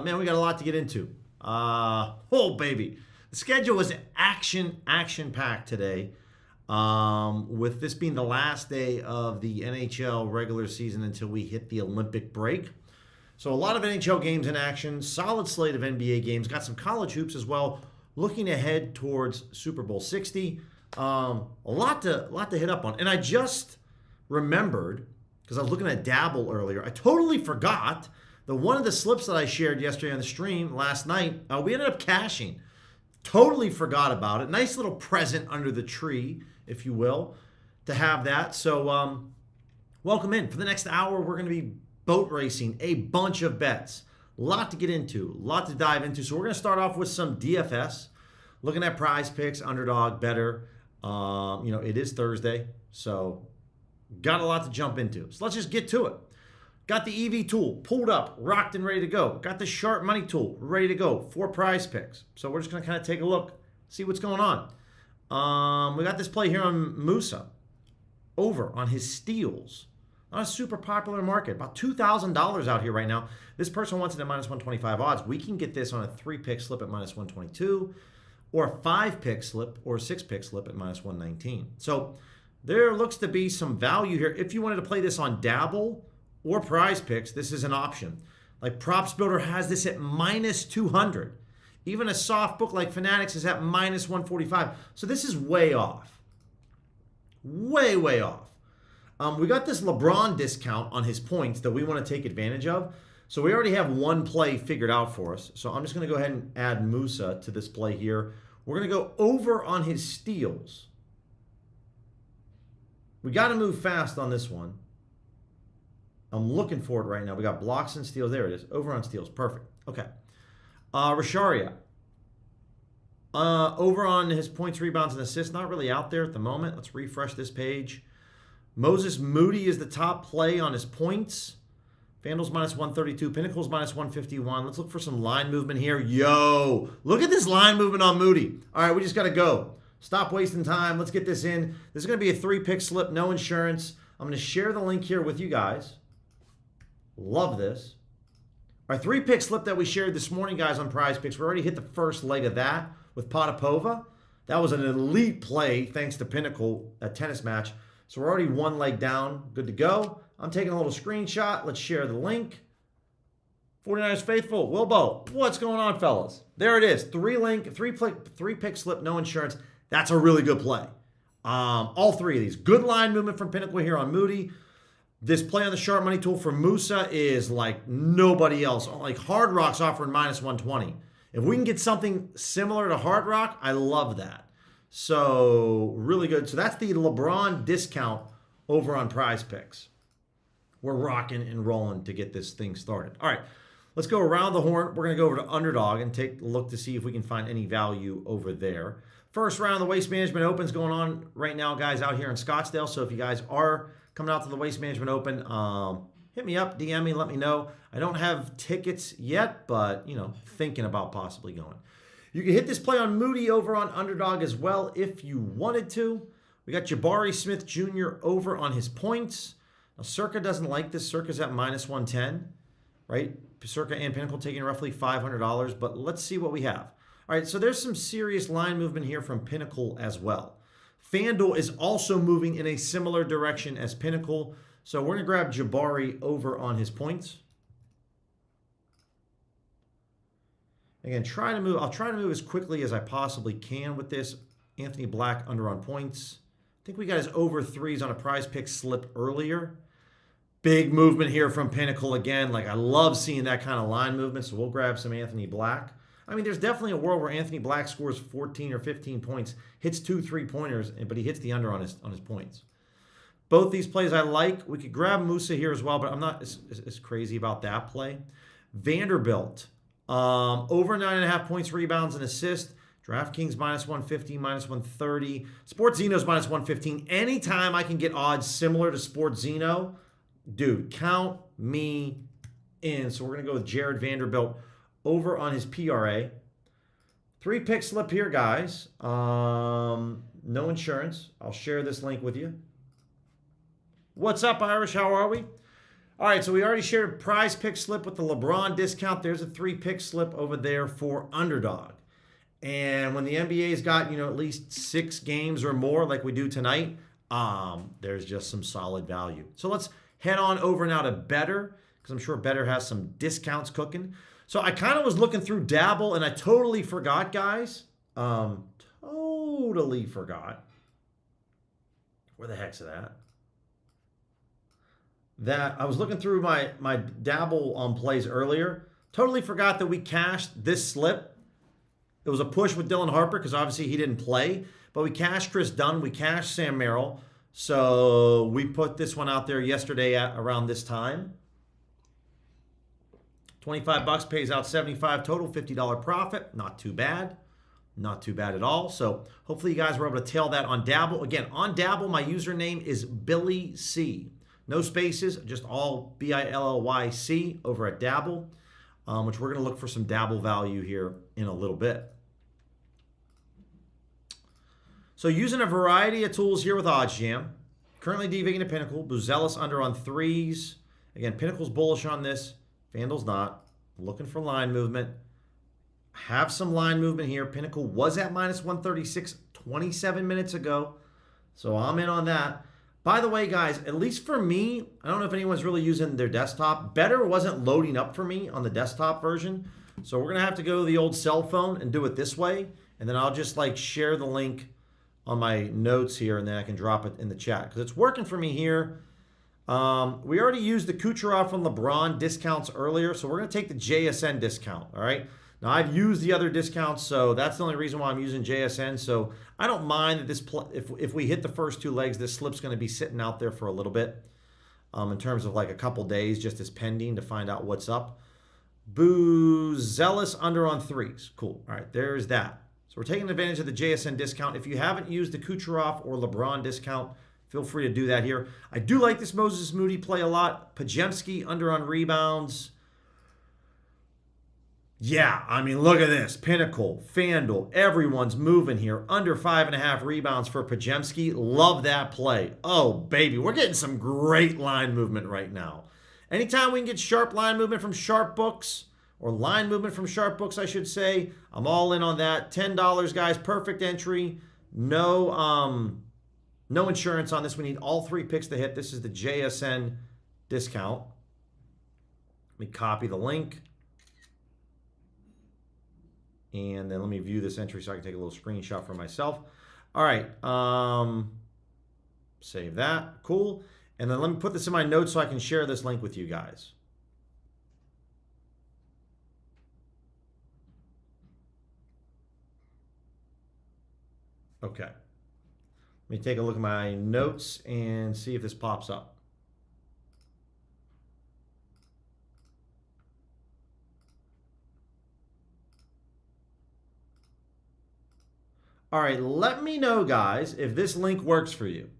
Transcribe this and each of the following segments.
Man, we got a lot to get into. Oh, baby. The schedule was action-packed today. With this being the last day of the NHL regular season until we hit the Olympic break. So a lot of NHL games in action, solid slate of NBA games, got some college hoops as well, looking ahead towards Super Bowl 60. A lot to hit up on. And I just remembered, because I was looking at Dabble earlier, I totally forgot that one of the slips that I shared yesterday on the stream last night, we ended up cashing. Totally forgot about it. Nice little present under the tree, if you will, to have that. So welcome in. For the next hour, we're going to be boat racing a bunch of bets. A lot to get into, a lot to dive into. So we're going to start off with some DFS, looking at PrizePicks, underdog, better. It is Thursday, so got a lot to jump into. So let's just get to it. Got the EV tool pulled up, rocked and ready to go. Got the sharp money tool ready to go for PrizePicks. So we're just going to kind of take a look, see what's going on. We got this play here on Musa over on his steals. Not a super popular market, about $2,000 out here right now. This person wants it at minus 125 odds. We can get this on a 3-pick slip at minus 122, or a 5-pick slip, or a 6-pick slip at minus 119. So there looks to be some value here. If you wanted to play this on Dabble or PrizePicks, this is an option. Like Props Builder has this at minus 200. Even a soft book like Fanatics is at minus 145. So this is way off. Way, way off. We got this LeBron discount on his points that we want to take advantage of. So we already have one play figured out for us. So I'm just going to go ahead and add Musa to this play here. We're going to go over on his steals. We got to move fast on this one. I'm looking for it right now. We got blocks and steals. There it is. Over on steals. Perfect. Okay. Rasharia. Over on his points, rebounds, and assists. Not really out there at the moment. Let's refresh this page. Moses Moody is the top play on his points. FanDuel's minus 132. Pinnacle's minus 151. Let's look for some line movement here. Yo, look at this line movement on Moody. All right, we just got to go. Stop wasting time. Let's get this in. This is going to be a 3-pick slip, no insurance. I'm going to share the link here with you guys. Love this. Our 3-pick slip that we shared this morning, guys, on PrizePicks, we already hit the first leg of that with Potapova. That was an elite play thanks to Pinnacle, a tennis match. So we're already one leg down. Good to go. I'm taking a little screenshot. Let's share the link. 49ers faithful. Wilbo, what's going on, fellas? There it is. 3-pick slip, no insurance. That's a really good play. All three of these. Good line movement from Pinnacle here on Moody. This play on the sharp money tool for Musa is like nobody else. Like Hard Rock's offering minus 120. If we can get something similar to Hard Rock, I love that. So really good. So that's the LeBron discount over on PrizePicks. We're rocking and rolling to get this thing started. All right, let's go around the horn. We're going to go over to Underdog and take a look to see if we can find any value over there. First round of the Waste Management Open is going on right now, guys, out here in Scottsdale. So if you guys are coming out to the Waste Management Open, hit me up, DM me, let me know. I don't have tickets yet, but, thinking about possibly going. You can hit this play on Moody over on Underdog as well if you wanted to. We got Jabari Smith Jr. over on his points. Now, Circa doesn't like this. Circa's at minus 110, right? Circa and Pinnacle taking roughly $500, but let's see what we have. All right, so there's some serious line movement here from Pinnacle as well. FanDuel is also moving in a similar direction as Pinnacle, so we're going to grab Jabari over on his points. Again, I'll try to move as quickly as I possibly can with this. Anthony Black under on points. I think we got his over 3s on a PrizePicks slip earlier. Big movement here from Pinnacle again. Like, I love seeing that kind of line movement, so we'll grab some Anthony Black. I mean, there's definitely a world where Anthony Black scores 14 or 15 points, hits 2 3-pointers, but he hits the under on his points. Both these plays I like. We could grab Musa here as well, but I'm not as crazy about that play. Vanderbilt. Over 9.5 points, rebounds, and assists. DraftKings minus 150, minus 130. SportsZeno's minus 115. Anytime I can get odds similar to SportsZeno, dude, count me in. So we're going to go with Jared Vanderbilt over on his PRA. 3-pick slip here, guys. No insurance. I'll share this link with you. What's up, Irish? How are we? All right, so we already shared a prize pick slip with the LeBron discount. There's a 3-pick slip over there for underdog. And when the NBA's got, at least 6 games or more like we do tonight, there's just some solid value. So let's head on over now to Better, because I'm sure Better has some discounts cooking. So I kind of was looking through Dabble, and I totally forgot, guys. Totally forgot. Where the heck's that? That I was looking through my Dabble plays earlier. Totally forgot that we cashed this slip. It was a push with Dylan Harper because obviously he didn't play. But we cashed Chris Dunn. We cashed Sam Merrill. So we put this one out there yesterday at around this time. $25 pays out $75 total, $50 profit. Not too bad. Not too bad at all. So hopefully you guys were able to tail that on Dabble. Again, on Dabble, my username is Billy C. No spaces, just all BILLYC over at Dabble, which we're going to look for some Dabble value here in a little bit. So using a variety of tools here with OddsJam. Currently DVing to Pinnacle. Buzelis under on 3s. Again, Pinnacle's bullish on this. FanDuel's not. Looking for line movement. Have some line movement here. Pinnacle was at minus 136 27 minutes ago. So I'm in on that. By the way, guys, at least for me, I don't know if anyone's really using their desktop. Better wasn't loading up for me on the desktop version. So we're going to have to go to the old cell phone and do it this way. And then I'll just share the link on my notes here, and then I can drop it in the chat because it's working for me here. We already used the Kucherov and LeBron discounts earlier, so we're going to take the JSN discount, all right? Now, I've used the other discounts, so that's the only reason why I'm using JSN. So I don't mind that this if we hit the first 2 legs, this slip's going to be sitting out there for a little bit in terms of a couple days just as pending to find out what's up. Buzelis under on 3s. Cool. All right, there's that. So we're taking advantage of the JSN discount. If you haven't used the Kucherov or LeBron discount, feel free to do that here. I do like this Moses Moody play a lot. Pajemski under on rebounds. Yeah, I mean, look at this. Pinnacle, FanDuel, everyone's moving here. Under 5.5 rebounds for Pajemski. Love that play. Oh, baby, we're getting some great line movement right now. Anytime we can get sharp line movement from sharp books, or line movement from sharp books, I should say, I'm all in on that. $10, guys, perfect entry. No insurance on this. We need all 3 picks to hit. This is the JSN discount. Let me copy the link. And then let me view this entry so I can take a little screenshot for myself. All right. Save that. Cool. And then let me put this in my notes so I can share this link with you guys. Okay. Let me take a look at my notes and see if this pops up. All right, let me know, guys, if this link works for you.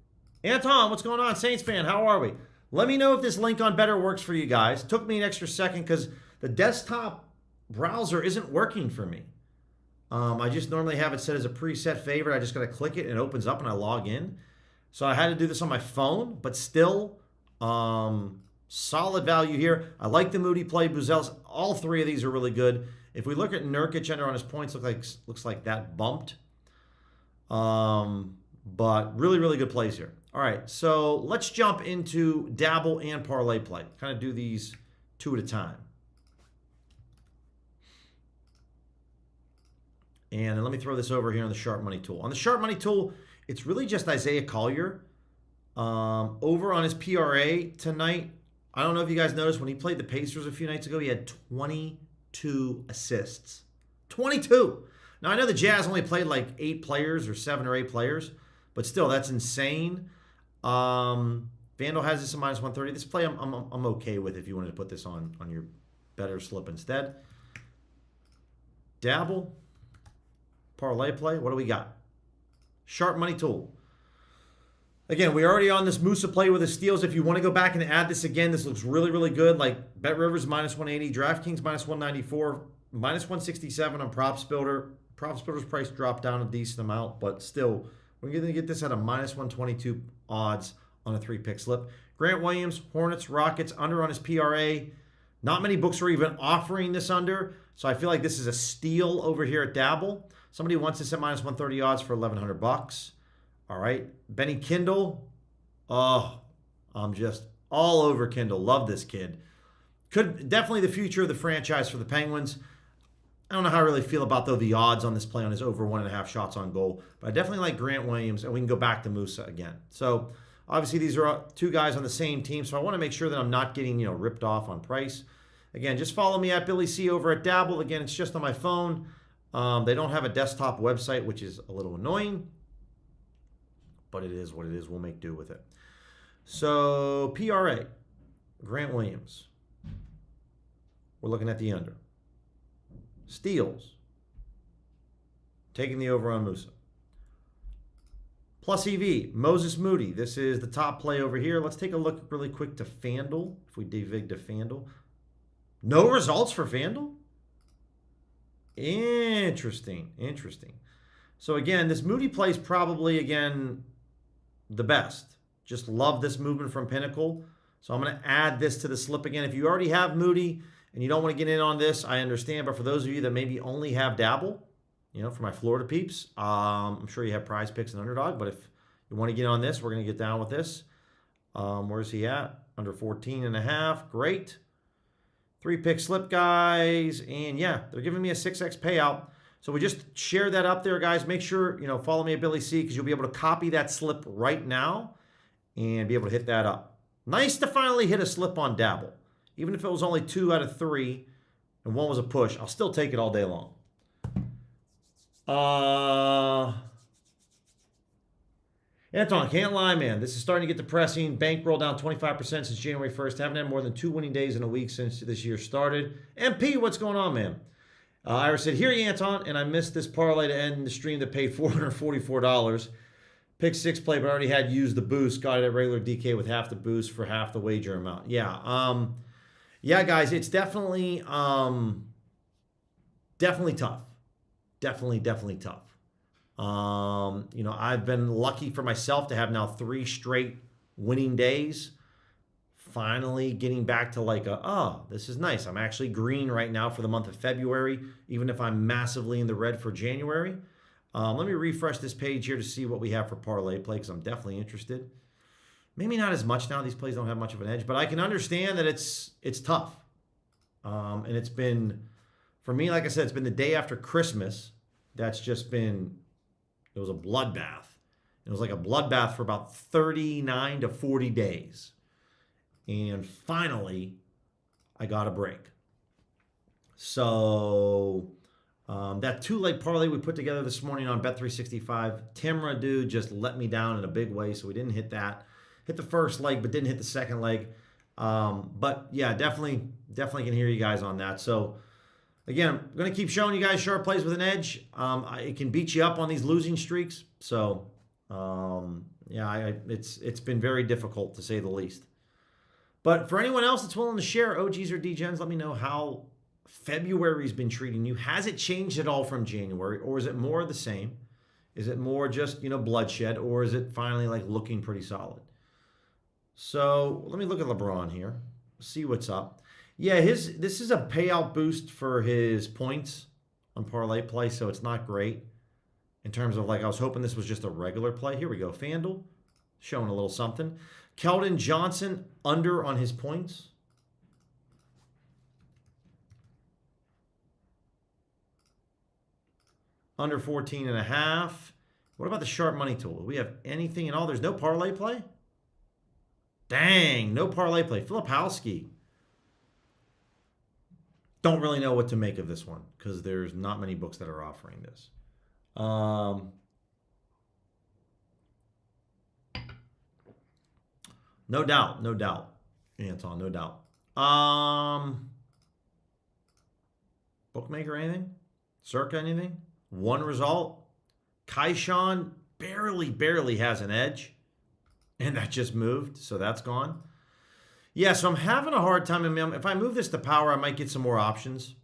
Anton, what's going on? Saints fan, how are we? Let me know if this link on Better works for you guys. Took me an extra second because the desktop browser isn't working for me. I just normally have it set as a preset favorite. I just got to click it and it opens up and I log in. So I had to do this on my phone, but still solid value here. I like the Moody play. Buzelis, all 3 of these are really good. If we look at Nurkic under on his points, looks like that bumped. But really, really good plays here. All right, so let's jump into Dabble and Parlay play. Kind of do these 2 at a time. And then let me throw this over here on the Sharp Money tool. On the Sharp Money tool, it's really just Isaiah Collier. Over on his PRA tonight, I don't know if you guys noticed, when he played the Pacers a few nights ago, he had 22 assists. 22! Now, I know the Jazz only played 8 players or 7 or 8 players, but still, that's insane. FanDuel has this at minus 130. This play I'm okay with if you wanted to put this on your better slip instead. Dabble. Parlay play. What do we got? Sharp Money tool. Again, we're already on this Musa play with the steals. If you want to go back and add this again, this looks really, really good. Like Bet Rivers minus 180, DraftKings minus 194, minus 167 on Props Builder. Props Builder's price dropped down a decent amount, but still, we're going to get this at a minus 122 odds on a 3-pick slip. Grant Williams, Hornets, Rockets, under on his PRA. Not many books are even offering this under, so I feel like this is a steal over here at Dabble. Somebody wants this at minus 130 odds for $1,100. All right. Benny Kindle. Oh, I'm just all over Kindle. Love this kid. Could definitely the future of the franchise for the Penguins. I don't know how I really feel about, though, the odds on this play on his over 1.5 shots on goal. But I definitely like Grant Williams, and we can go back to Musa again. So, obviously, these are two guys on the same team, so I want to make sure that I'm not getting, ripped off on price. Again, just follow me at Billy C over at Dabble. Again, it's just on my phone. They don't have a desktop website, which is a little annoying. But it is what it is. We'll make do with it. So, PRA, Grant Williams. We're looking at the under. Steals. Taking the over on Musa. Plus EV, Moses Moody. This is the top play over here. Let's take a look really quick to FanDuel. If we dig to FanDuel. No results for FanDuel? Interesting. So again, this Moody play is probably, again, the best. Just love this movement from Pinnacle. So I'm going to add this to the slip again. If you already have Moody and you don't want to get in on this, I understand. But for those of you that maybe only have Dabble, for my Florida peeps, I'm sure you have PrizePicks and Underdog. But if you want to get on this, we're going to get down with this. Where's he at? Under 14.5. Great. 3-pick slip, guys. And yeah, they're giving me a 6x payout. So we just share that up there, guys. Make sure, follow me at Billy C because you'll be able to copy that slip right now and be able to hit that up. Nice to finally hit a slip on Dabble. Even if it was only 2 out of 3 and one was a push, I'll still take it all day long. Anton, can't lie, man. This is starting to get depressing. Bankroll down 25% since January 1st. Haven't had more than 2 winning days in a week since this year started. MP, what's going on, man? Ira said, here you, Anton, and I missed this parlay to end the stream that paid $444. Pick 6 play, but I already had used the boost. Got it at regular DK with half the boost for half the wager amount. Yeah. Yeah, guys, it's definitely tough. Definitely tough. I've been lucky for myself to have now 3 straight winning days. Finally getting back to this is nice. I'm actually green right now for the month of February, even if I'm massively in the red for January. Let me refresh this page here to see what we have for parlay play because I'm definitely interested. Maybe not as much now. These plays don't have much of an edge, but I can understand that it's tough. And it's been, for me, like I said, it's been the day after Christmas. That's just been, it was a bloodbath. It was like a bloodbath for about 39 to 40 days. And finally, I got a break. So that 2-leg parlay we put together this morning on Bet365, Timra, dude, just let me down in a big way. So we didn't hit that. Hit the first leg, but didn't hit the second leg. But yeah, definitely can hear you guys on that. So again, I'm going to keep showing you guys sharp plays with an edge. It can beat you up on these losing streaks. So it's been very difficult to say the least. But for anyone else that's willing to share, OGs or DGens, let me know how February's been treating you. Has it changed at all from January, or is it more of the same? Is it more just, bloodshed, or is it finally looking pretty solid? So let me look at LeBron here, see what's up. Yeah, this is a payout boost for his points on parlay play, so it's not great in terms of I was hoping this was just a regular play. Here we go, FanDuel showing a little something. Keldon Johnson under on his points. Under 14.5. What about the sharp money tool? Do we have anything at all? There's no parlay play? Dang, no parlay play. Filipowski. Don't really know what to make of this one because there's not many books that are offering this. No doubt, Anton, no doubt. Bookmaker, anything? Circa, anything? One result. Kaishan barely has an edge. And that just moved, so that's gone. Yeah, so I'm having a hard time. If I move this to power, I might get some more options.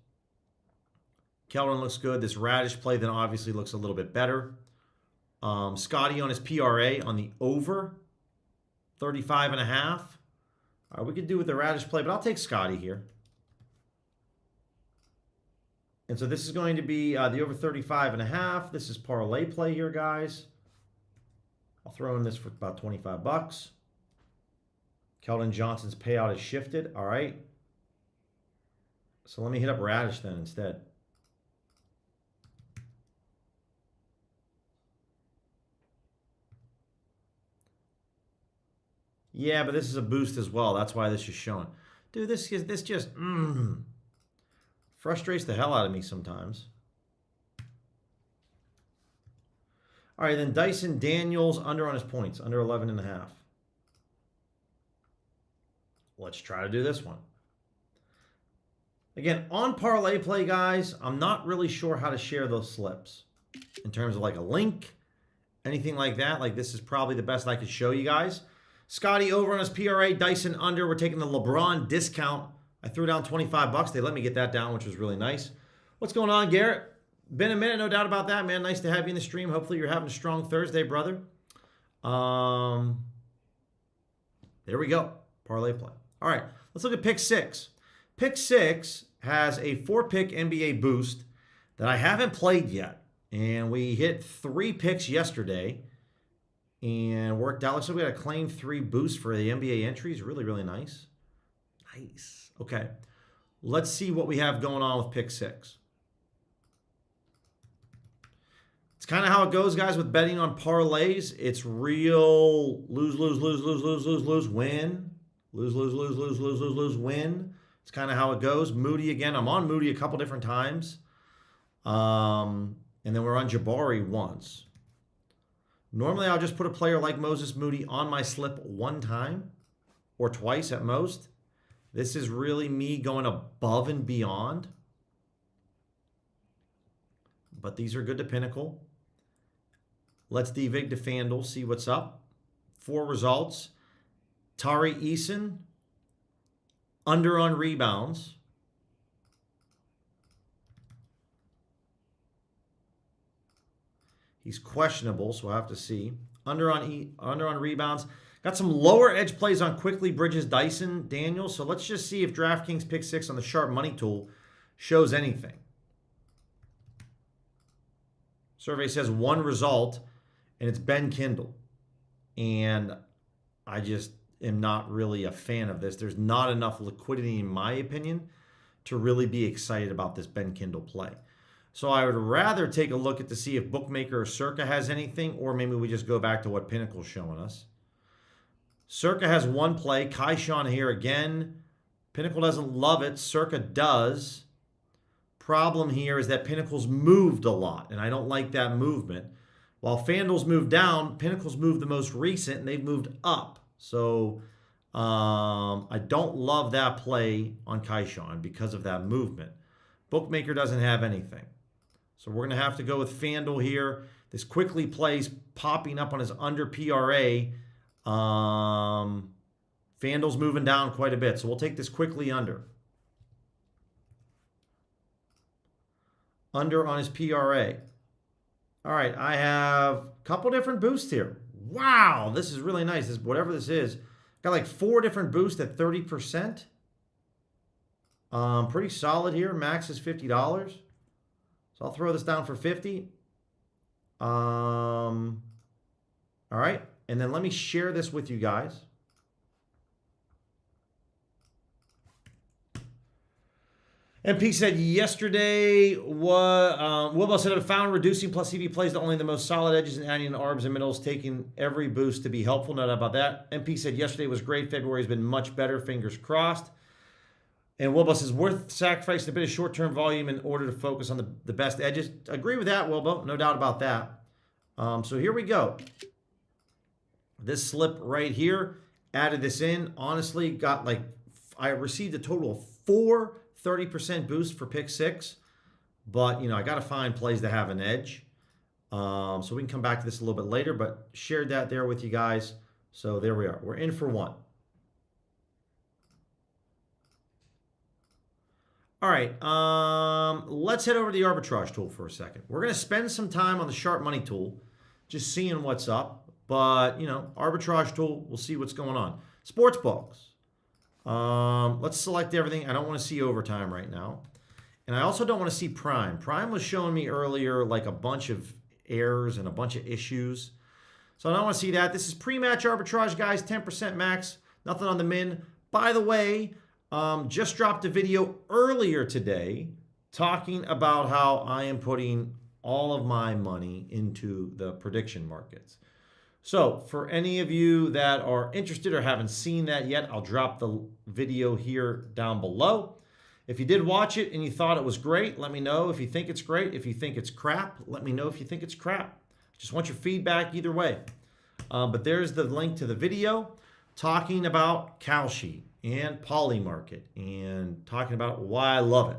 Keldon looks good. This Radish play then obviously looks a little bit better. Scotty on his PRA on the over, 35.5. All right, we could do with the Radish play, but I'll take Scotty here. And so this is going to be the over 35.5. This is parlay play here, guys. I'll throw in this for about 25 bucks. Keldon Johnson's payout is shifted. All right. So let me hit up Radish then instead. Yeah, but this is a boost as well. That's why this is showing. Dude, this just frustrates the hell out of me sometimes. All right, then Dyson Daniels under on his points, under 11.5. Let's try to do this one. Again, on parlay play, guys, I'm not really sure how to share those slips in terms of like a link, anything like that. Like this is probably the best I could show you guys. Scotty over on his PRA, Dyson under. We're taking the LeBron discount. I threw down 25 bucks. They let me get that down, which was really nice. What's going on, Garrett? Been a minute, no doubt about that, man. Nice to have you in the stream. Hopefully you're having a strong Thursday, brother. There we go. Parlay play. All right, let's look at pick 6. Pick 6 has a 4-pick NBA boost that I haven't played yet. And we hit 3 picks yesterday and worked out. Looks like we got a claim 3 boost for the NBA entries. Really, really nice. Nice. Okay. Let's see what we have going on with pick 6. It's kind of how it goes, guys, with betting on parlays. It's real lose, lose, lose, lose, lose, lose, lose, win. Lose, lose, lose, lose, lose, lose, lose, win. It's kind of how it goes. Moody again. I'm on Moody a couple different times. And then we're on Jabari once. Normally, I'll just put a player like Moses Moody on my slip one time or twice at most. This is really me going above and beyond. But these are good to Pinnacle. Let's devig to FanDuel, see what's up. 4 results. Tari Eason, under on rebounds. He's questionable, so we'll have to see. Under on rebounds. Got some lower edge plays on Quickly, Bridges, Dyson, Daniels. So let's just see if DraftKings pick 6 on the Sharp Money tool shows anything. Survey says 1 result, and it's Ben Kindle. And I just am not really a fan of this. There's not enough liquidity, in my opinion, to really be excited about this Ben Kindle play. So I would rather take a look at to see if Bookmaker or Circa has anything, or maybe we just go back to what Pinnacle's showing us. Circa has 1 play. Kaishan here again. Pinnacle doesn't love it. Circa does. Problem here is that Pinnacle's moved a lot, and I don't like that movement. While FanDuel's moved down, Pinnacle's moved the most recent, and they've moved up. So I don't love that play on Kaishan because of that movement. Bookmaker doesn't have anything. So we're going to have to go with FanDuel here. This Quickly plays popping up on his under PRA. FanDuel's moving down quite a bit. So we'll take this Quickly under. Under on his PRA. All right, I have a couple different boosts here. Wow, this is really nice. This, whatever this is. Got like 4 different boosts at 30%. Pretty solid here. Max is $50. So I'll throw this down for 50. All right. And then let me share this with you guys. MP said yesterday, Wilbo said I found reducing plus CV plays to only the most solid edges and adding arbs and middles, taking every boost to be helpful. No doubt about that. MP said yesterday was great. February has been much better. Fingers crossed. And Wilbo says, worth sacrificing a bit of short-term volume in order to focus on the best edges. Agree with that, Wilbo. No doubt about that. So here we go. This slip right here, added this in. Honestly, got like, I received a total of 4 30% boost for pick 6. But, you know, I got to find plays that have an edge. So we can come back to this a little bit later, but shared that there with you guys. So there we are. We're in for 1. All right, let's head over to the arbitrage tool for a second. We're going to spend some time on the Sharp Money tool, just seeing what's up. But, you know, arbitrage tool, we'll see what's going on. Sports books. Let's select everything. I don't want to see overtime right now. And I also don't want to see prime. Prime was showing me earlier like a bunch of errors and a bunch of issues. So I don't want to see that. This is pre-match arbitrage, guys. 10% max. Nothing on the min. By the way, just dropped a video earlier today talking about how I am putting all of my money into the prediction markets. So for any of you that are interested or haven't seen that yet, I'll drop the video here down below. If you did watch it and you thought it was great, let me know. If you think it's great, if you think it's crap, let me know if you think it's crap. Just want your feedback either way. But there's the link to the video talking about Kalshi and Polymarket and talking about why I love it.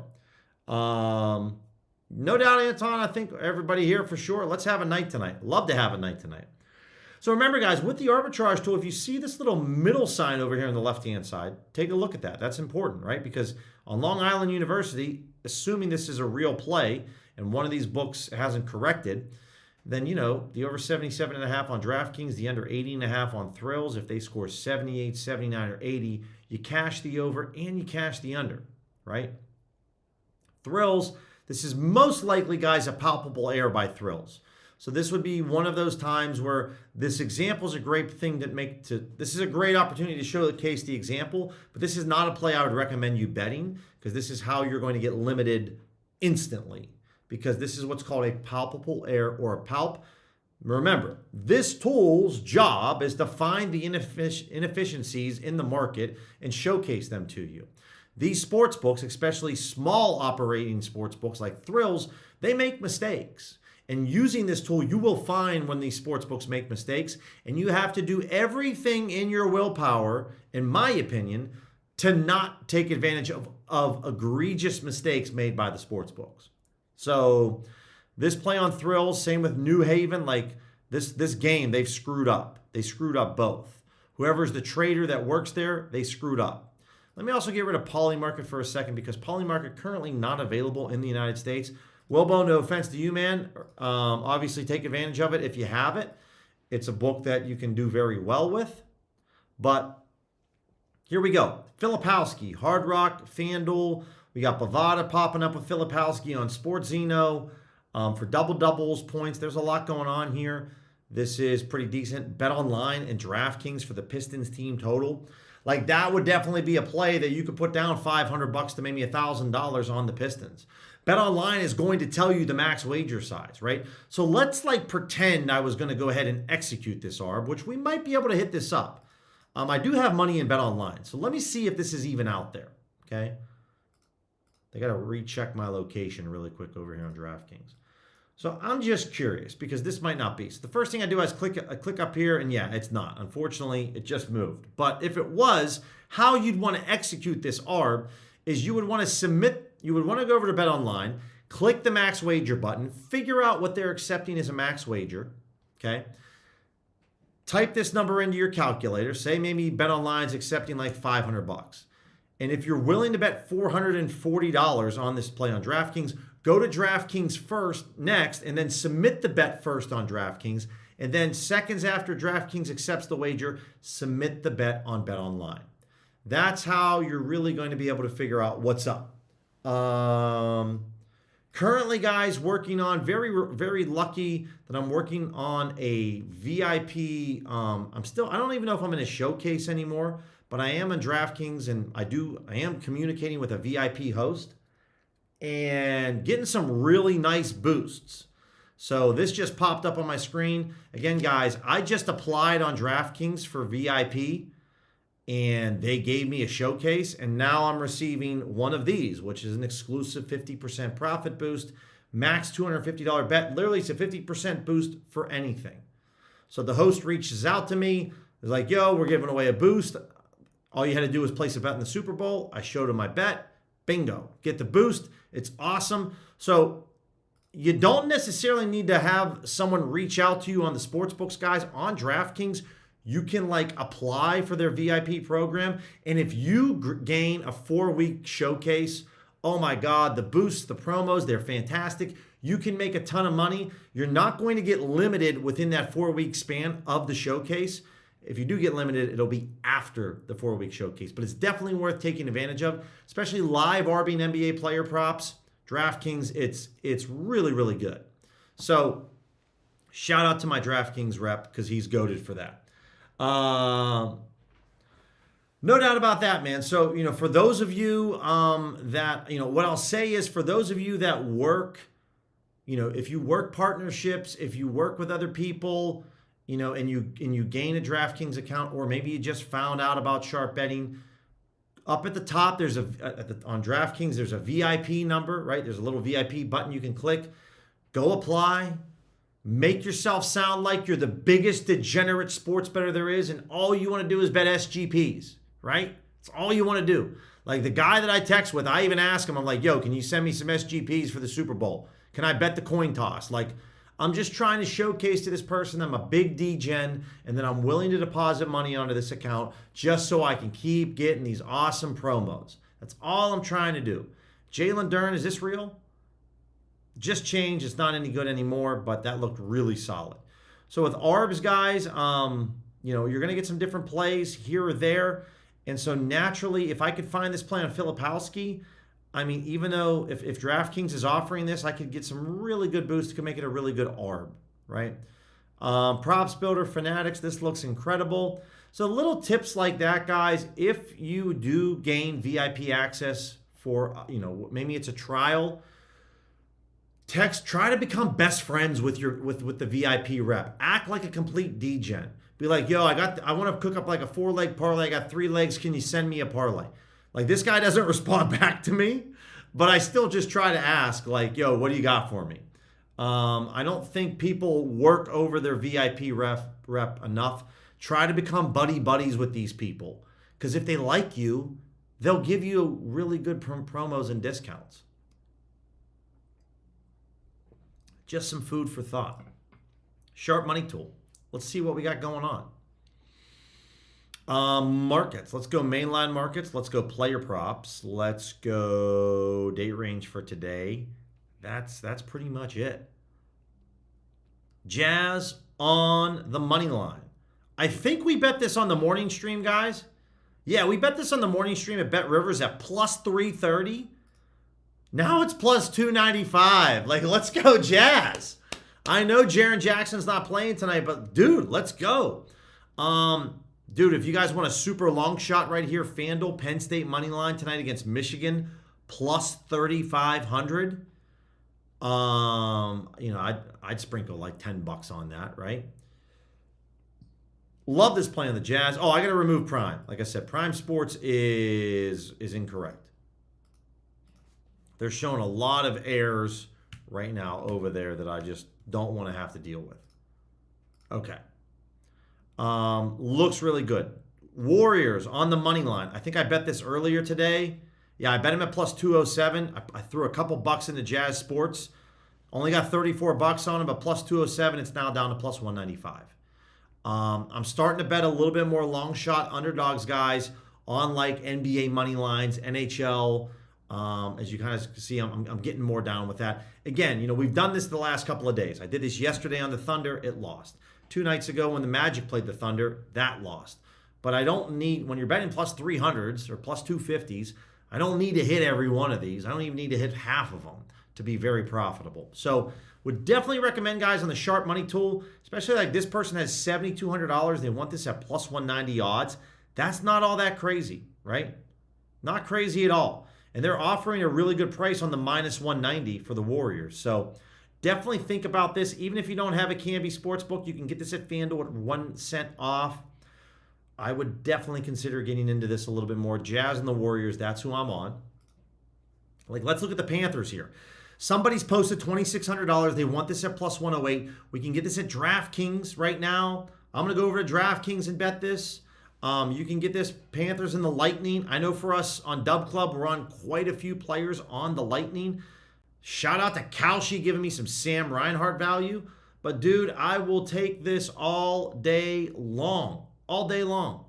No doubt, Anton, I think everybody here for sure. Let's have a night tonight. Love to have a night tonight. So remember, guys, with the arbitrage tool, if you see this little middle sign over here on the left-hand side, take a look at that. That's important, right? Because on Long Island University, assuming this is a real play and one of these books hasn't corrected, then, you know, the over 77.5 on DraftKings, the under 80.5 on Thrills, if they score 78, 79, or 80, you cash the over and you cash the under, right? Thrills, this is most likely, guys, a palpable error by Thrills. So this would be one of those times where this example is a great thing this is a great opportunity to showcase the example, but this is not a play I would recommend you betting because this is how you're going to get limited instantly because this is what's called a palpable error or a palp. Remember, this tool's job is to find the inefficiencies in the market and showcase them to you. These sports books, especially small operating sports books like Thrills, they make mistakes. And using this tool, you will find when these sports books make mistakes, and you have to do everything in your willpower, in my opinion, to not take advantage of egregious mistakes made by the sports books. So this play on Thrills, same with New Haven, like this game, they've screwed up. They screwed up both. Whoever's the trader that works there, they screwed up. Let me also get rid of Polymarket for a second because Polymarket currently not available in the United States. Wilbo, no offense to you, man. Obviously, take advantage of it if you have it. It's a book that you can do very well with. But here we go. Filipowski, Hard Rock, FanDuel. We got Bovada popping up with Filipowski on SportsZeno for double-doubles points. There's a lot going on here. This is pretty decent. BetOnline and DraftKings for the Pistons team total. Like that would definitely be a play that you could put down $500 to maybe $1,000 on the Pistons. BetOnline is going to tell you the max wager size, right? So let's like pretend I was going to go ahead and execute this ARB, which we might be able to hit this up. I do have money in BetOnline, so let me see if this is even out there, okay? They got to recheck my location really quick over here on DraftKings. So I'm just curious because this might not be. So the first thing I do is click up here, and yeah, it's not. Unfortunately, it just moved. But if it was, how you'd want to execute this ARB is you would want to submit. You would want to go over to BetOnline, click the max wager button, figure out what they're accepting as a max wager, okay? Type this number into your calculator. Say maybe BetOnline is accepting like $500. And if you're willing to bet $440 on this play on DraftKings, go to DraftKings first, next, and then submit the bet first on DraftKings. And then seconds after DraftKings accepts the wager, submit the bet on BetOnline. That's how you're really going to be able to figure out what's up. Currently, guys, working on very lucky that I'm working on a VIP. I don't even know if I'm in a showcase anymore, but I am in DraftKings and I am communicating with a VIP host and getting some really nice boosts. So this just popped up on my screen. Again, guys, I just applied on DraftKings for VIP. And they gave me a showcase, and now I'm receiving one of these, which is an exclusive 50% profit boost, max $250 bet. Literally, it's a 50% boost for anything. So the host reaches out to me. They're like, yo, we're giving away a boost. All you had to do was place a bet in the Super Bowl. I showed him my bet. Bingo. Get the boost. It's awesome. So you don't necessarily need to have someone reach out to you on the sportsbooks, guys. On DraftKings, you can like apply for their VIP program. And if you gain a 4-week showcase, oh my God, the boosts, the promos, they're fantastic. You can make a ton of money. You're not going to get limited within that 4-week span of the showcase. If you do get limited, it'll be after the 4-week showcase. But it's definitely worth taking advantage of, especially live RB and NBA player props. DraftKings, it's really, really good. So shout out to my DraftKings rep because he's goated for that. No doubt about that, man. So, for those of you that, what I'll say is for those of you that work, if you work partnerships, if you work with other people, and you gain a DraftKings account, or maybe you just found out about sharp betting, up at the top, on DraftKings, there's a VIP number, right? There's a little VIP button you can click. Go apply. Make yourself sound like you're the biggest degenerate sports bettor there is, and all you want to do is bet SGPs, right? It's all you want to do. Like the guy that I text with, I even ask him, I'm like, yo, can you send me some SGPs for the Super Bowl? Can I bet the coin toss? Like, I'm just trying to showcase to this person I'm a big D-gen and that I'm willing to deposit money onto this account just so I can keep getting these awesome promos. That's all I'm trying to do. Jalen Duren, is this real? Just changed. It's not any good anymore, but that looked really solid. So with ARBs, guys, you're going to get some different plays here or there. And so naturally, if I could find this play on Filipowski, even though if DraftKings is offering this, I could get some really good boosts. Could make it a really good ARB, right? Props Builder, Fanatics, this looks incredible. So little tips like that, guys. If you do gain VIP access for, maybe it's a trial, try to become best friends with the VIP rep. Act like a complete D-gen. Be like, yo, I want to cook up like a 4-leg parlay. I got 3 legs. Can you send me a parlay? Like, this guy doesn't respond back to me, but I still just try to ask, like, yo, what do you got for me? I don't think people work over their VIP rep enough. Try to become buddies with these people, because if they like you, they'll give you really good promos and discounts. Just some food for thought. Sharp money tool. Let's see what we got going on. Markets. Let's go mainline markets. Let's go player props. Let's go date range for today. That's pretty much it. Jazz on the money line. I think we bet this on the morning stream, guys. Yeah, we bet this on the morning stream at Bet Rivers at plus 330. Now it's plus 295. Like, let's go Jazz. I know Jaren Jackson's not playing tonight, but dude, let's go. Dude, if you guys want a super long shot right here, FanDuel, Penn State money line tonight against Michigan, plus 3,500. I'd sprinkle like $10 on that, right? Love this play on the Jazz. Oh, I got to remove Prime. Like I said, Prime Sports is incorrect. They're showing a lot of errors right now over there that I just don't want to have to deal with. Okay. Looks really good. Warriors on the money line. I think I bet this earlier today. Yeah, I bet him at plus 207. I threw a couple bucks into Jazz Sports. Only got 34 bucks on him, but plus 207. It's now down to plus 195. I'm starting to bet a little bit more long shot underdogs, guys, on like NBA money lines, NHL. As you kind of see, I'm getting more down with that. Again, we've done this the last couple of days. I did this yesterday on the Thunder. It lost. 2 nights ago when the Magic played the Thunder, that lost. But I don't need, when you're betting plus 300s or plus 250s, I don't need to hit every one of these. I don't even need to hit half of them to be very profitable. So would definitely recommend, guys, on the sharp money tool, especially like this person has $7,200. They want this at plus 190 odds. That's not all that crazy, right? Not crazy at all. And they're offering a really good price on the minus 190 for the Warriors. So definitely think about this. Even if you don't have a Canby Sportsbook, you can get this at FanDuel at 1 cent off. I would definitely consider getting into this a little bit more. Jazz and the Warriors, that's who I'm on. Like, let's look at the Panthers here. Somebody's posted $2,600. They want this at plus 108. We can get this at DraftKings right now. I'm going to go over to DraftKings and bet this. You can get this Panthers and the Lightning. I know for us on Dub Club, we're on quite a few players on the Lightning. Shout out to Kalshi giving me some Sam Reinhart value. But, dude, I will take this all day long. All day long.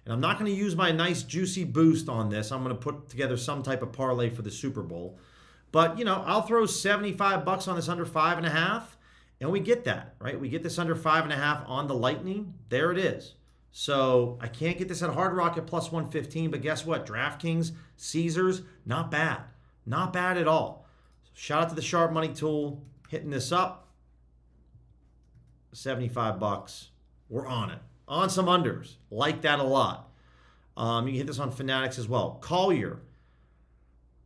And I'm not going to use my nice juicy boost on this. I'm going to put together some type of parlay for the Super Bowl. But, I'll throw $75 on this under 5.5. And we get that, right? We get this under 5.5 on the Lightning. There it is. So I can't get this at Hard Rock at plus 115, but guess what? DraftKings, Caesars, not bad. Not bad at all. So shout out to the Sharp Money tool, hitting this up. 75 bucks. We're on it. On some unders. Like that a lot. You can hit this on Fanatics as well. Collier,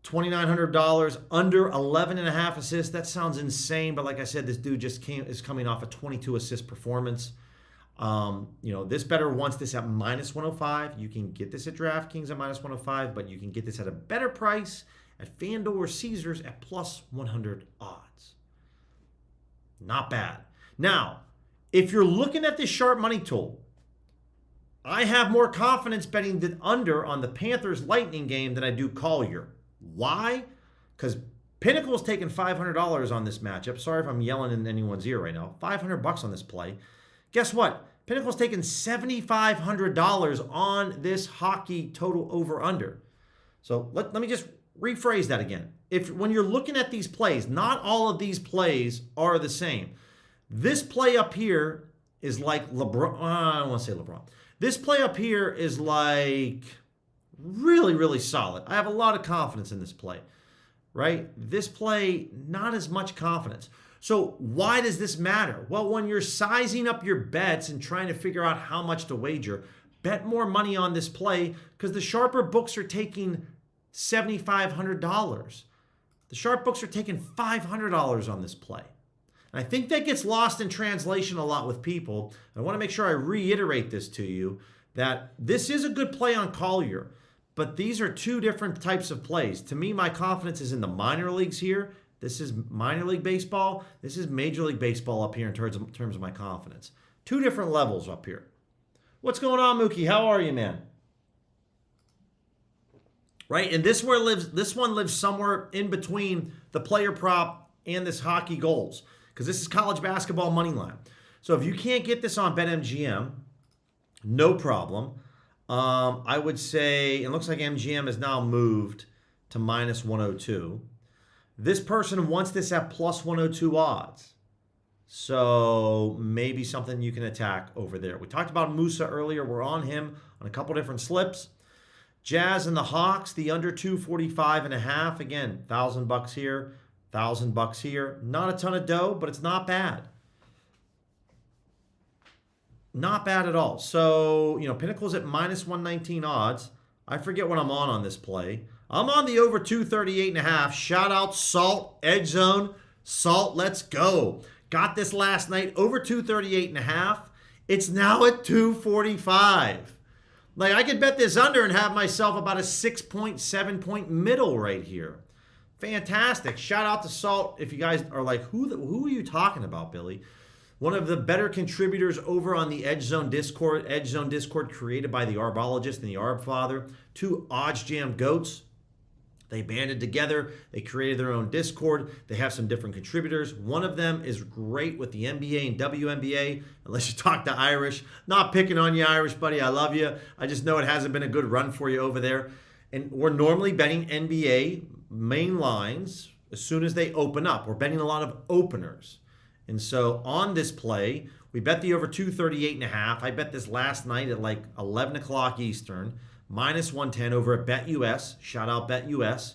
$2,900, under 11.5 assists. That sounds insane, but like I said, this dude is coming off a 22 assist performance. This bettor wants this at minus 105. You can get this at DraftKings at minus 105, but you can get this at a better price at FanDuel or Caesars at plus 100 odds. Not bad. Now, if you're looking at this Sharp Money tool, I have more confidence betting the under on the Panthers Lightning game than I do Collier. Why? Because Pinnacle's taking $500 on this matchup. Sorry if I'm yelling in anyone's ear right now. $500 on this play. Guess what? Pinnacle's taking $7,500 on this hockey total over-under. So let me just rephrase that again. When you're looking at these plays, not all of these plays are the same. This play up here is like LeBron. I don't want to say LeBron. This play up here is like really, really solid. I have a lot of confidence in this play, right? This play, not as much confidence. So why does this matter? Well, when you're sizing up your bets and trying to figure out how much to wager, bet more money on this play because the sharper books are taking $7,500. The sharp books are taking $500 on this play. And I think that gets lost in translation a lot with people. I want to make sure I reiterate this to you, that this is a good play on Collier, but these are two different types of plays. To me, my confidence is in the minor leagues here. This is minor league baseball. This is Major League Baseball up here in terms of my confidence. Two different levels up here. What's going on, Mookie? How are you, man? Right, and this one lives somewhere in between the player prop and this hockey goals, because this is college basketball money line. So if you can't get this on BetMGM, no problem. I would say, it looks like MGM has now moved to minus 102. This person wants this at plus 102 odds. So maybe something you can attack over there. We talked about Musa earlier. We're on him on a couple different slips. Jazz and the Hawks, the under 245.5. Again, $1,000 here, $1,000 here. Not a ton of dough, but it's not bad. Not bad at all. So, Pinnacle's at minus 119 odds. I forget what I'm on this play. I'm on the over 238.5. Shout out Salt, Edge Zone. Salt, let's go. Got this last night, over 238.5. It's now at 245. Like, I could bet this under and have myself about a 6.7 point middle right here. Fantastic. Shout out to Salt. If you guys are like, who are you talking about, Billy? One of the better contributors over on the Edge Zone Discord created by the Arbologist and the Arb Father. Two Odds Jam goats. They banded together. They created their own Discord. They have some different contributors. One of them is great with the NBA and WNBA, unless you talk to Irish. Not picking on you, Irish buddy. I love you. I just know it hasn't been a good run for you over there. And we're normally betting NBA main lines as soon as they open up. We're betting a lot of openers. And so on this play, we bet the over 238.5. I bet this last night at like 11 o'clock Eastern. Minus 110 over at BetUS. Shout out BetUS.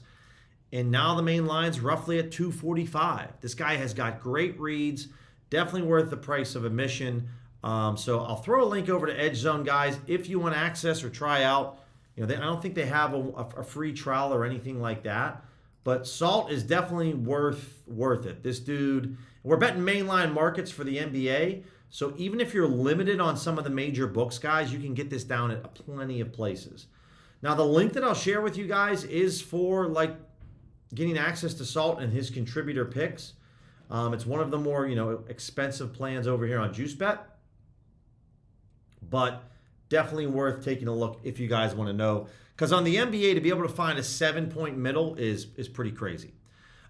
And now the main line's roughly at 245. This guy has got great reads. Definitely worth the price of admission. So I'll throw a link over to Edge Zone, guys, if you want to access or try out. I don't think they have a free trial or anything like that. But Salt is definitely worth it. This dude, we're betting mainline markets for the NBA. So even if you're limited on some of the major books, guys, you can get this down at plenty of places. Now, the link that I'll share with you guys is for getting access to Salt and his contributor picks. It's one of the more expensive plans over here on JuiceBet, but definitely worth taking a look if you guys want to know. Because on the NBA, to be able to find a 7-point middle is pretty crazy.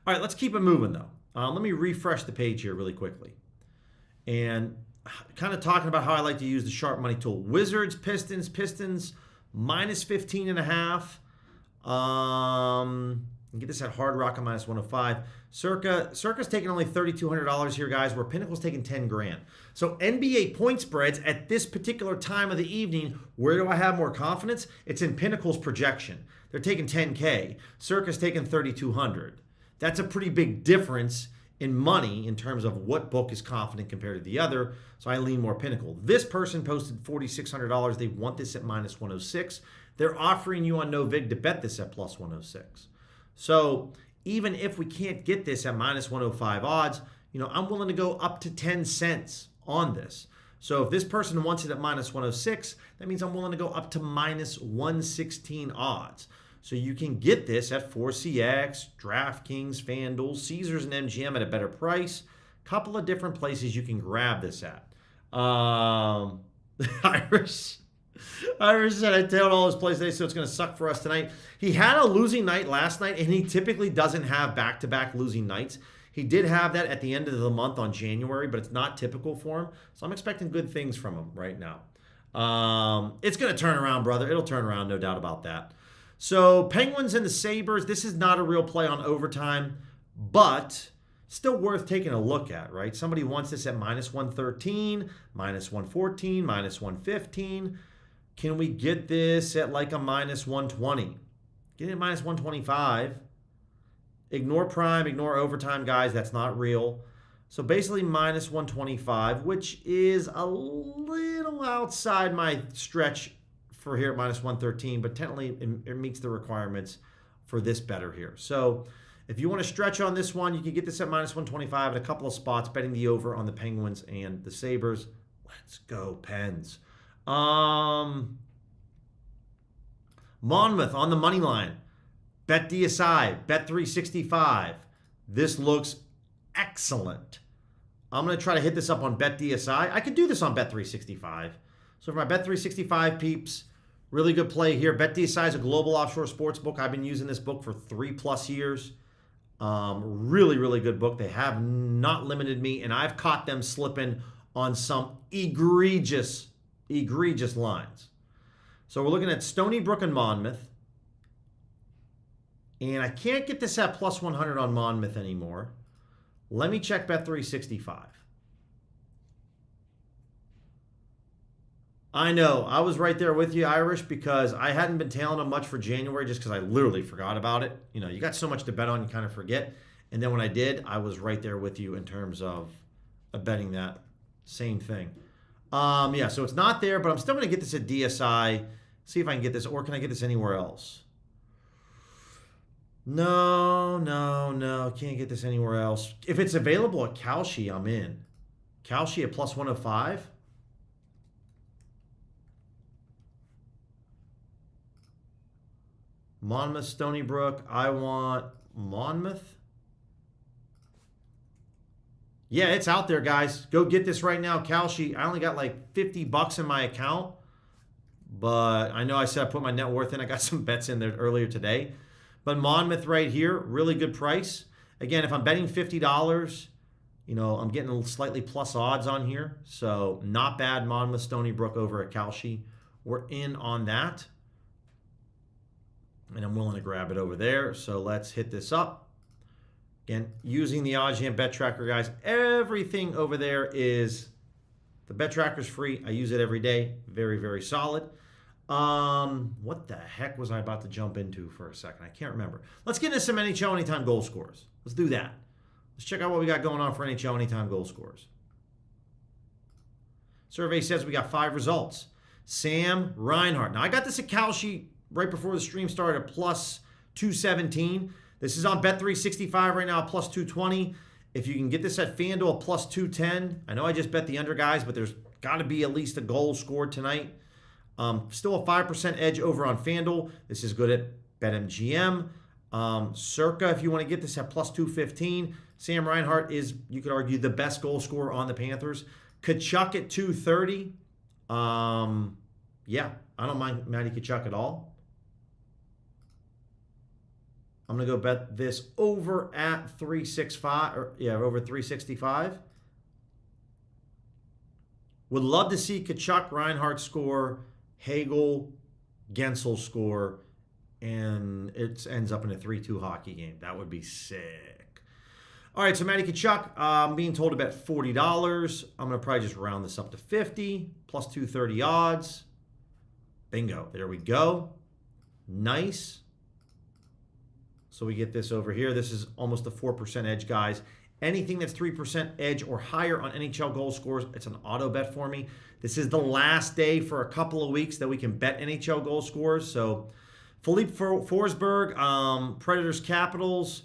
All right, let's keep it moving though. Let me refresh the page here really quickly. And kind of talking about how I like to use the Sharp Money tool. Wizards, Pistons, minus 15.5. You can get this at Hard Rock at -105. Circa's taking only $3,200 here, guys, where Pinnacle's taking 10 grand. So NBA point spreads at this particular time of the evening, where do I have more confidence? It's in Pinnacle's projection. They're taking 10K. Circa's taking 3,200. That's a pretty big difference in money in terms of what book is confident compared to the other. So I lean more Pinnacle. This person posted $4,600. They want this at -106. They're offering you on NoVig to bet this at +106. So even if we can't get this at -105 odds, I'm willing to go up to 10 cents on this. So if this person wants it at -106, that means I'm willing to go up to -116 odds. So you can get this at 4CX, DraftKings, FanDuel, Caesars, and MGM at a better price. Couple of different places you can grab this at. Irish said I tailed all his plays today, so it's going to suck for us tonight. He had a losing night last night, and he typically doesn't have back-to-back losing nights. He did have that at the end of the month on January, but it's not typical for him. So I'm expecting good things from him right now. It's going to turn around, brother. It'll turn around, no doubt about that. So Penguins and the Sabres, this is not a real play on overtime, but still worth taking a look at, right? Somebody wants this at -113, -114, -115. Can we get this at like a -120? Get it at -125. Ignore prime, ignore overtime, guys. That's not real. So basically -125, which is a little outside my stretch for here at -113, but technically it meets the requirements for this better here. So if you want to stretch on this one, you can get this at -125 at a couple of spots, betting the over on the Penguins and the Sabres. Let's go, Pens. Monmouth on the money line. Bet DSI, bet 365. This looks excellent. I'm going to try to hit this up on bet DSI. I could do this on bet 365. So for my bet 365 peeps, really good play here. Bet DSI is a global offshore sports book. I've been using this book for 3+ years. Really, really good book. They have not limited me, and I've caught them slipping on some egregious lines. So we're looking at Stony Brook and Monmouth. And I can't get this at +100 on Monmouth anymore. Let me check bet 365. I know, I was right there with you, Irish, because I hadn't been tailing them much for January just because I literally forgot about it. You got so much to bet on, you kind of forget. And then when I did, I was right there with you in terms of betting that same thing. Yeah, so it's not there, but I'm still going to get this at DSI. See if I can get this, or can I get this anywhere else? No. Can't get this anywhere else. If it's available at Kalshi, I'm in. Kalshi at +105. Monmouth, Stony Brook. I want Monmouth. Yeah, it's out there, guys. Go get this right now. Kalshi, I only got like $50 in my account. But I know I said I put my net worth in. I got some bets in there earlier today. But Monmouth right here, really good price. Again, if I'm betting $50, I'm getting slightly plus odds on here. So not bad. Monmouth, Stony Brook over at Kalshi. We're in on that. And I'm willing to grab it over there. So let's hit this up. Again, using the OddsJam Bet Tracker, guys. Everything over there is, the Bet Tracker's free. I use it every day. Very, very solid. What the heck was I about to jump into for a second? I can't remember. Let's get into some NHL anytime goal scorers. Let's do that. Let's check out what we got going on for NHL anytime goal scorers. Survey says we got 5 results. Sam Reinhart. Now, I got this at Kalshi right before the stream started at +217. This is on Bet365 right now, +220. If you can get this at FanDuel, +210. I know I just bet the under, guys, but there's got to be at least a goal scored tonight. Still a 5% edge over on FanDuel. This is good at BetMGM. Circa, if you want to get this at +215. Sam Reinhart is, you could argue, the best goal scorer on the Panthers. Kachuk at 230. Yeah, I don't mind Matty Kachuk at all. I'm going to go bet this over at 365, over 365. Would love to see Kachuk, Reinhardt score, Hagel, Gensel score, and it ends up in a 3-2 hockey game. That would be sick. All right, so Matty Tkachuk, I'm being told to bet $40. I'm going to probably just round this up to 50, plus 230 odds. Bingo. There we go. Nice. So we get this over here. This is almost a 4% edge, guys. Anything that's 3% edge or higher on NHL goal scores, it's an auto bet for me. This is the last day for a couple of weeks that we can bet NHL goal scores. So Philippe Forsberg, Predators Capitals.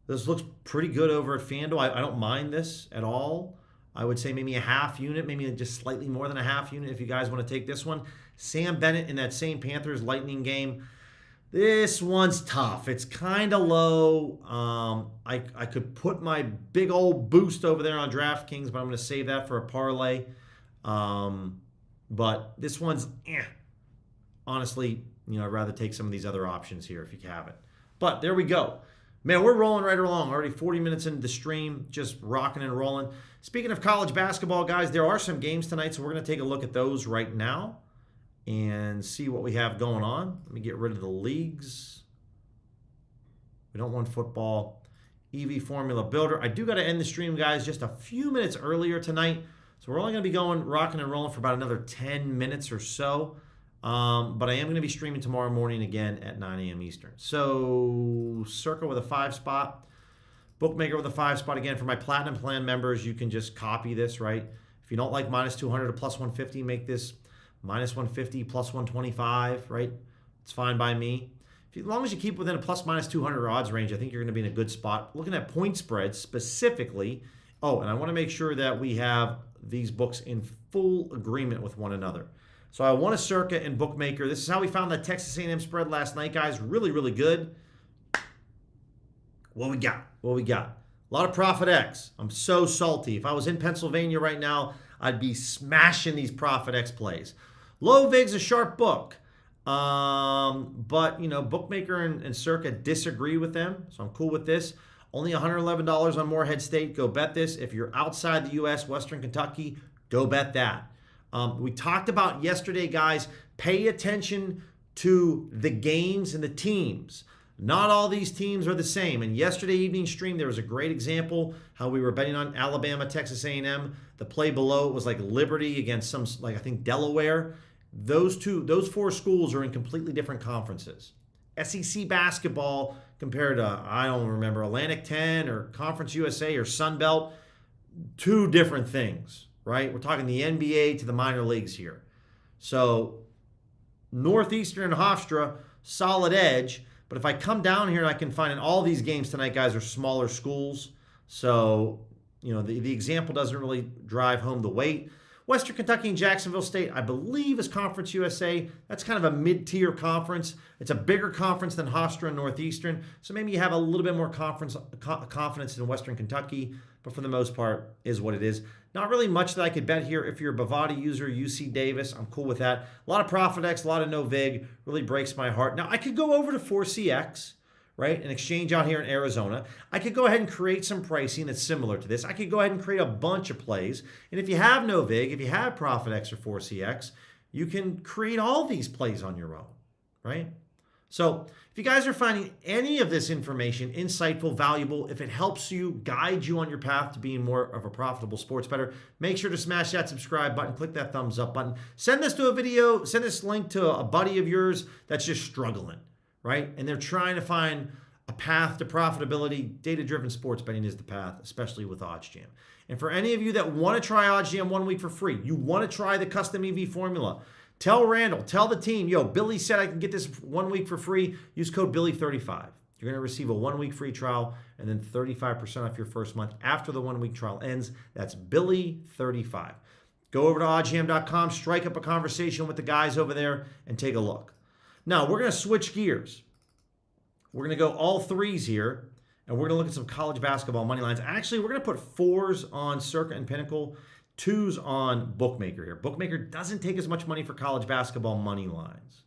This looks pretty good over at FanDuel. I don't mind this at all. I would say maybe a half unit, maybe just slightly more than a half unit if you guys want to take this one. Sam Bennett in that same Panthers Lightning game. This one's tough. It's kind of low. I could put my big old boost over there on DraftKings, but I'm going to save that for a parlay. But this one's honestly, I'd rather take some of these other options here if you have it. But there we go. Man, we're rolling right along. Already 40 minutes into the stream, just rocking and rolling. Speaking of college basketball, guys, there are some games tonight, so we're going to take a look at those right now and see what we have going on. Let me get rid of the leagues. We don't want football. EV Formula Builder. I do got to end the stream, guys, just a few minutes earlier tonight. So we're only going to be going rocking and rolling for about another 10 minutes or so. But I am going to be streaming tomorrow morning again at 9 a.m. Eastern. So Circa with a 5 spot. Bookmaker with a 5 spot. Again, for my Platinum Plan members, you can just copy this, right? If you don't like minus 200 to plus 150, make this minus 150, plus 125, right? It's fine by me. As long as you keep within a plus minus 200 odds range, I think you're going to be in a good spot. Looking at point spreads specifically. Oh, and I want to make sure that we have these books in full agreement with one another. So I want a Circa and Bookmaker. This is how we found that Texas A&M spread last night, guys. Really, really good. What we got? What we got? A lot of Profit X. I'm so salty. If I was in Pennsylvania right now, I'd be smashing these Profit X plays. Low Vig's a sharp book. But, Bookmaker and Circa disagree with them. So I'm cool with this. Only $111 on Morehead State. Go bet this. If you're outside the U.S., Western Kentucky, go bet that. We talked about yesterday, guys, pay attention to the games and the teams. Not all these teams are the same. And yesterday evening stream, there was a great example how we were betting on Alabama, Texas A&M. The play below it was like Liberty against some, I think Delaware. Those 4 schools are in completely different conferences. SEC basketball compared to, I don't remember, Atlantic 10 or Conference USA or Sun Belt, 2 different things. Right? We're talking the NBA to the minor leagues here. So Northeastern and Hofstra, solid edge. But if I come down here and I can find in all these games tonight, guys, are smaller schools. So, the example doesn't really drive home the weight. Western Kentucky and Jacksonville State, I believe, is Conference USA. That's kind of a mid-tier conference. It's a bigger conference than Hofstra and Northeastern. So maybe you have a little bit more confidence in Western Kentucky. But for the most part, is what it is. Not really much that I could bet here. If you're a Bovada user, UC Davis, I'm cool with that. A lot of Profit X, a lot of no vig. Really breaks my heart. Now, I could go over to 4CX, right, an exchange out here in Arizona. I could go ahead and create some pricing that's similar to this. I could go ahead and create a bunch of plays. And if you have no vig, if you have Profit X or 4CX, you can create all these plays on your own, right? So if you guys are finding any of this information insightful, valuable, if it helps you, guide you on your path to being more of a profitable sports bettor, make sure to smash that subscribe button, click that thumbs up button. Send this link to a buddy of yours that's just struggling, right? And they're trying to find a path to profitability. Data-driven sports betting is the path, especially with OddsJam. And for any of you that want to try OddsJam 1 week for free, you want to try the custom EV formula, tell Randall, tell the team, Billy said I can get this 1 week for free. Use code Billy35. You're going to receive a 1 week free trial and then 35% off your first month after the 1 week trial ends. That's Billy35. Go over to oddsjam.com, strike up a conversation with the guys over there, and take a look. Now, we're going to switch gears. We're going to go all 3s here, and we're going to look at some college basketball money lines. Actually, we're going to put 4s on Circa and Pinnacle, 2s on Bookmaker here. Bookmaker doesn't take as much money for college basketball money lines.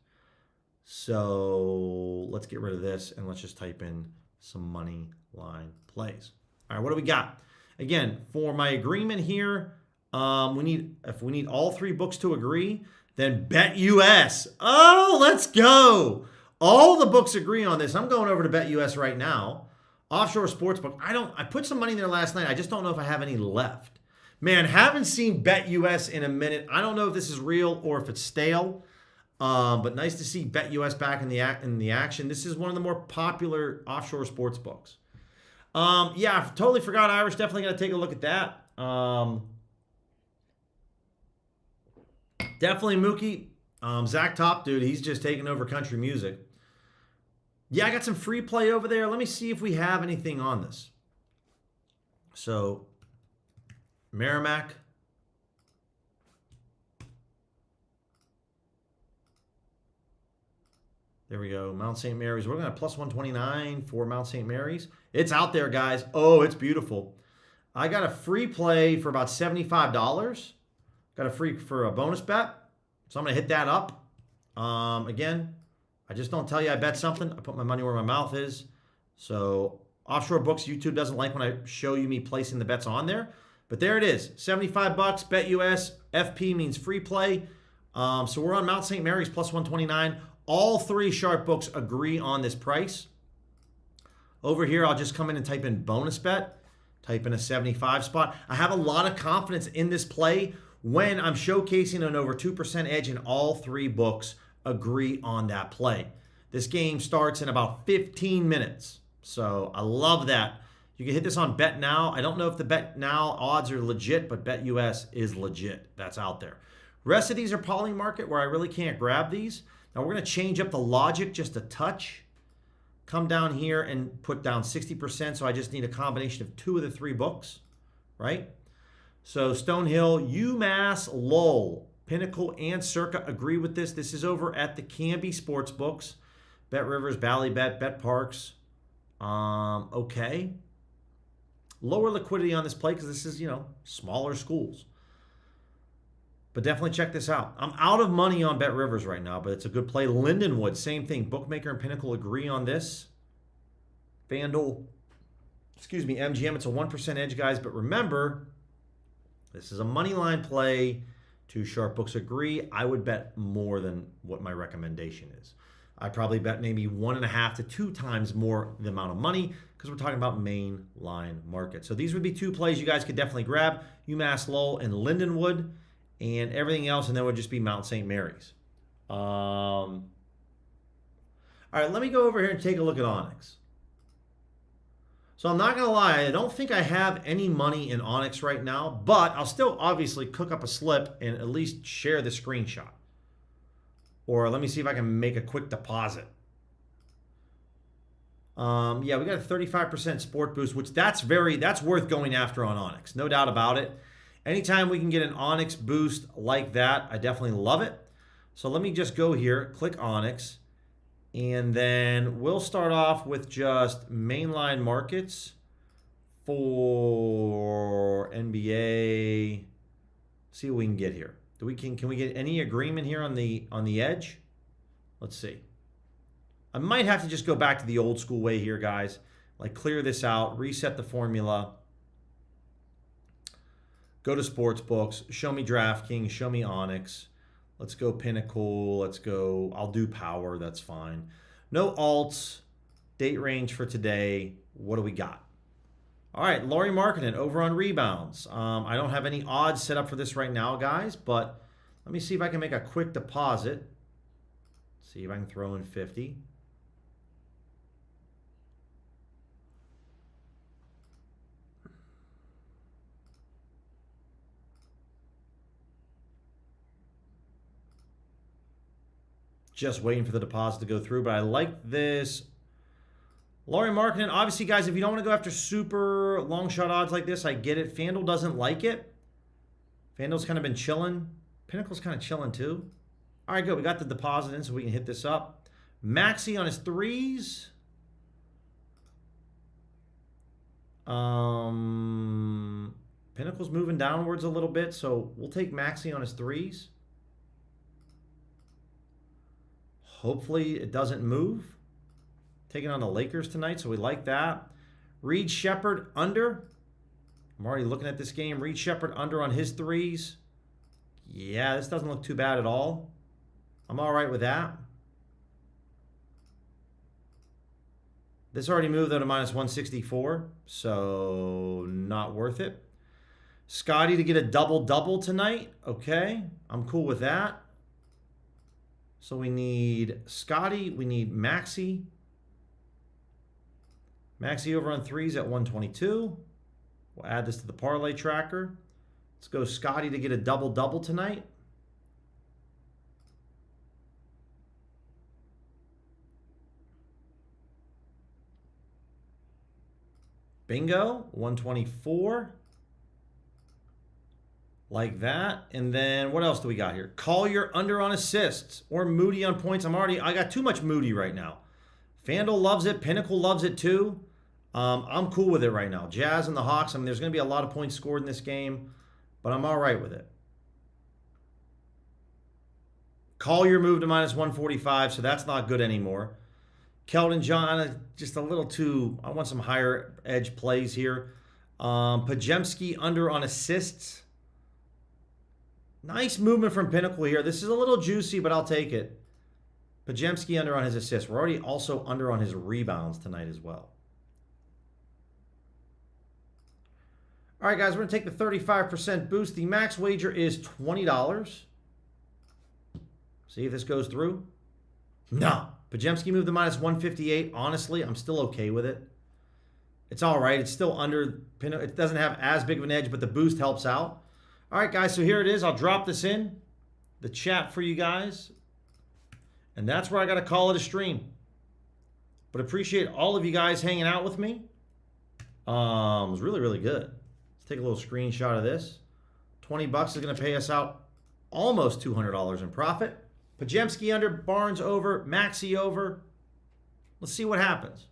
So let's get rid of this and let's just type in some money line plays. All right, what do we got? Again, for my agreement here, if we need all 3 books to agree, then BetUS. Oh, let's go. All the books agree on this. I'm going over to BetUS right now. Offshore Sportsbook. I put some money in there last night. I just don't know if I have any left. Man, haven't seen BetUS in a minute. I don't know if this is real or if it's stale. But nice to see BetUS back in the action. This is one of the more popular offshore sports books. Yeah, I totally forgot Irish. Definitely got to take a look at that. Definitely Mookie. Zach Top, dude, he's just taking over country music. Yeah, I got some free play over there. Let me see if we have anything on this. So, Merrimack. There we go. Mount St. Mary's. We're going to plus 129 for Mount St. Mary's. It's out there, guys. Oh, it's beautiful. I got a free play for about $75. Got a free for a bonus bet. So I'm going to hit that up. Again, I just don't tell you I bet something. I put my money where my mouth is. So offshore books, YouTube doesn't like when I show you me placing the bets on there. But there it is. $75. BetUS. FP means free play. So we're on Mount St. Mary's plus 129. All three sharp books agree on this price. Over here, I'll just come in and type in bonus bet. Type in a 75 spot. I have a lot of confidence in this play when I'm showcasing an over 2% edge and all three books agree on that play. This game starts in about 15 minutes. So I love that. You can hit this on Bet Now. I don't know if the Bet Now odds are legit, but BetUS is legit. That's out there. Rest of these are poly market where I really can't grab these. Now we're going to change up the logic just a touch. Come down here and put down 60%. So I just need a combination of two of the three books, right? So Stonehill, UMass, Lowell, Pinnacle, and Circa agree with this. This is over at the Canby Sportsbooks. Bet Rivers, Ballybet, Bet Parks. Okay. Lower liquidity on this play because this is, smaller schools. But definitely check this out. I'm out of money on Bet Rivers right now, but it's a good play. Lindenwood, same thing. Bookmaker and Pinnacle agree on this. FanDuel, MGM, it's a 1% edge, guys. But remember, this is a money line play. Two sharp books agree. I would bet more than what my recommendation is. I probably bet maybe 1.5 to 2 times more the amount of money because we're talking about main line market. So these would be two plays you guys could definitely grab. UMass Lowell and Lindenwood. And everything else, and then would just be Mount St. Mary's. All right, let me go over here and take a look at Onyx. So I'm not going to lie, I don't think I have any money in Onyx right now, but I'll still obviously cook up a slip and at least share the screenshot. Or let me see if I can make a quick deposit. Yeah, we got a 35% sport boost, which that's worth going after on Onyx. No doubt about it. Anytime we can get an Onyx boost like that, I definitely love it. So let me just go here, click Onyx, and then we'll start off with just mainline markets for NBA. See what we can get here. Can we get any agreement here on the edge? Let's see. I might have to just go back to the old school way here, guys. Like clear this out, reset the formula. Go to Sportsbooks, show me DraftKings, show me Onyx. Let's go Pinnacle, let's go, I'll do Power, that's fine. No alts, date range for today. What do we got? All right, Laurie Markkinen over on rebounds. I don't have any odds set up for this right now, guys, but let me see if I can make a quick deposit. See if I can throw in 50. Just waiting for the deposit to go through, but I like this. Laurie Markkinen, obviously, guys, if you don't want to go after super long shot odds like this, I get it. FanDuel doesn't like it. FanDuel's kind of been chilling. Pinnacle's kind of chilling too. All right, good. We got the deposit in, so we can hit this up. Maxey on his threes. Pinnacle's moving downwards a little bit, so we'll take Maxey on his threes. Hopefully it doesn't move. Taking on the Lakers tonight, so we like that. Reed Sheppard under. I'm already looking at this game. Reed Sheppard under on his threes. Yeah, this doesn't look too bad at all. I'm all right with that. This already moved though to minus 164, so not worth it. Scotty to get a double-double tonight. Okay, I'm cool with that. So we need Scotty. We need Maxi. Maxi over on threes at 122. We'll add this to the parlay tracker. Let's go Scotty to get a double-double tonight. Bingo, 124. Like that. And then what else do we got here? Collier under on assists or Moody on points. I got too much Moody right now. FanDuel loves it. Pinnacle loves it too. I'm cool with it right now. Jazz and the Hawks. I mean, there's going to be a lot of points scored in this game, but I'm all right with it. Collier moved to minus 145, so that's not good anymore. Keldon John, just a little too, I want some higher edge plays here. Pajemski under on assists. Nice movement from Pinnacle here. This is a little juicy, but I'll take it. Pajemski under on his assists. We're already also under on his rebounds tonight as well. All right, guys, we're going to take the 35% boost. The max wager is $20. See if this goes through. No. Pajemski moved to minus 158. Honestly, I'm still okay with it. It's all right. It's still under. It doesn't have as big of an edge, but the boost helps out. All right, guys, so here it is. I'll drop this in the chat for you guys. And that's where I got to call it a stream. But appreciate all of you guys hanging out with me. It was really, really good. Let's take a little screenshot of this. $20 is going to pay us out almost $200 in profit. Pajemski under, Barnes over, Maxi over. Let's see what happens.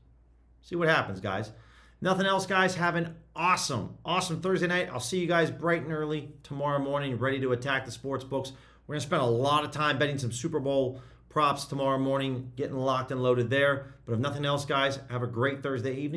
See what happens, guys. Nothing else, guys. Have an awesome, awesome Thursday night. I'll see you guys bright and early tomorrow morning, ready to attack the sports books. We're going to spend a lot of time betting some Super Bowl props tomorrow morning, getting locked and loaded there. But if nothing else, guys, have a great Thursday evening.